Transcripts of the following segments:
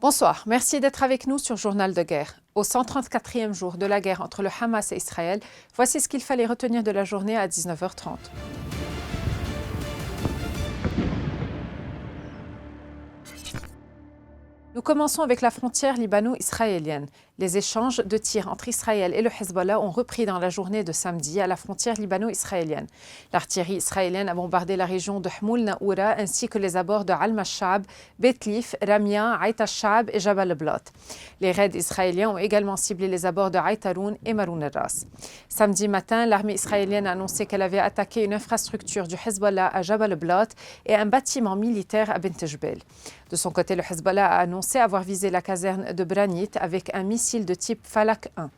Bonsoir, merci d'être avec nous sur Journal de guerre. Au 134e jour de la guerre entre le Hamas et Israël, voici ce qu'il fallait retenir de la journée à 19h30. Nous commençons avec la frontière libano-israélienne. Les échanges de tirs entre Israël et le Hezbollah ont repris dans la journée de samedi à la frontière libano-israélienne. L'artillerie israélienne a bombardé la région de Hmoul Naoura ainsi que les abords de Al-Mashab, Betlif, Ramia, Aït al-Shab et Jabal al-Blat. Les raids israéliens ont également ciblé les abords de Aït Haroun et Maroun al-Ras. Samedi matin, l'armée israélienne a annoncé qu'elle avait attaqué une infrastructure du Hezbollah à Jabal al-Blat et un bâtiment militaire à Bint Jbel. De son côté, le Hezbollah a annoncé avoir visé la caserne de Branit avec un missile de type Falak 1.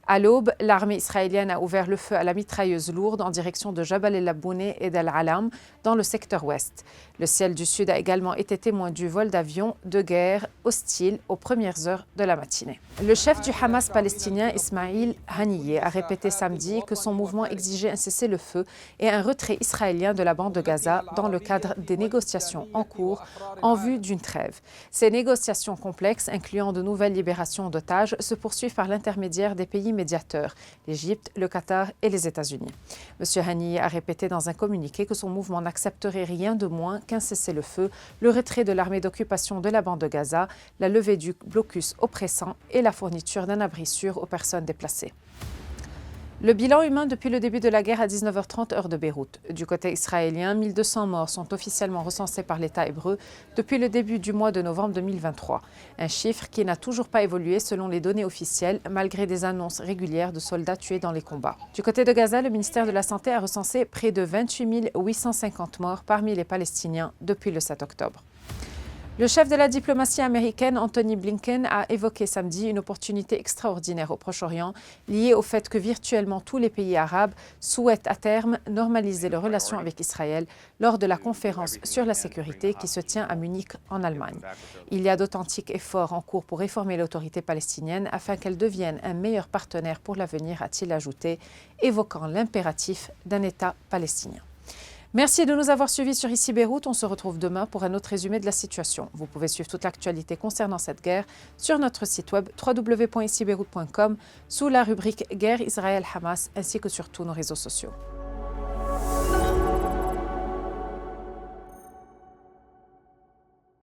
À l'aube, l'armée israélienne a ouvert le feu à la mitrailleuse lourde en direction de Jabal el-Labouné et d'Al-Alam dans le secteur ouest. Le ciel du sud a également été témoin du vol d'avions de guerre hostiles aux premières heures de la matinée. Le chef du Hamas palestinien Ismail Haniyeh a répété samedi que son mouvement exigeait un cessez-le-feu et un retrait israélien de la bande de Gaza dans le cadre des négociations en cours en vue d'une trêve. Ces négociations complexes, incluant de nouvelles libérations d'otages, se poursuivent par l'intermédiaire des pays médiateurs, l'Égypte, le Qatar et les États-Unis. M. Haniyeh a répété dans un communiqué que son mouvement n'accepterait rien de moins qu'un cessez-le-feu, le retrait de l'armée d'occupation de la bande de Gaza, la levée du blocus oppressant et la fourniture d'un abri sûr aux personnes déplacées. Le bilan humain depuis le début de la guerre à 19h30 heure de Beyrouth. Du côté israélien, 1200 morts sont officiellement recensés par l'État hébreu depuis le début du mois de novembre 2023. Un chiffre qui n'a toujours pas évolué selon les données officielles, malgré des annonces régulières de soldats tués dans les combats. Du côté de Gaza, le ministère de la Santé a recensé près de 28 850 morts parmi les Palestiniens depuis le 7 octobre. Le chef de la diplomatie américaine, Anthony Blinken, a évoqué samedi une opportunité extraordinaire au Proche-Orient liée au fait que virtuellement tous les pays arabes souhaitent à terme normaliser leurs relations avec Israël lors de la conférence sur la sécurité qui se tient à Munich en Allemagne. Il y a d'authentiques efforts en cours pour réformer l'autorité palestinienne afin qu'elle devienne un meilleur partenaire pour l'avenir, a-t-il ajouté, évoquant l'impératif d'un État palestinien. Merci de nous avoir suivis sur Ici Beyrouth. On se retrouve demain pour un autre résumé de la situation. Vous pouvez suivre toute l'actualité concernant cette guerre sur notre site web www.icibeyrouth.com sous la rubrique Guerre Israël-Hamas ainsi que sur tous nos réseaux sociaux.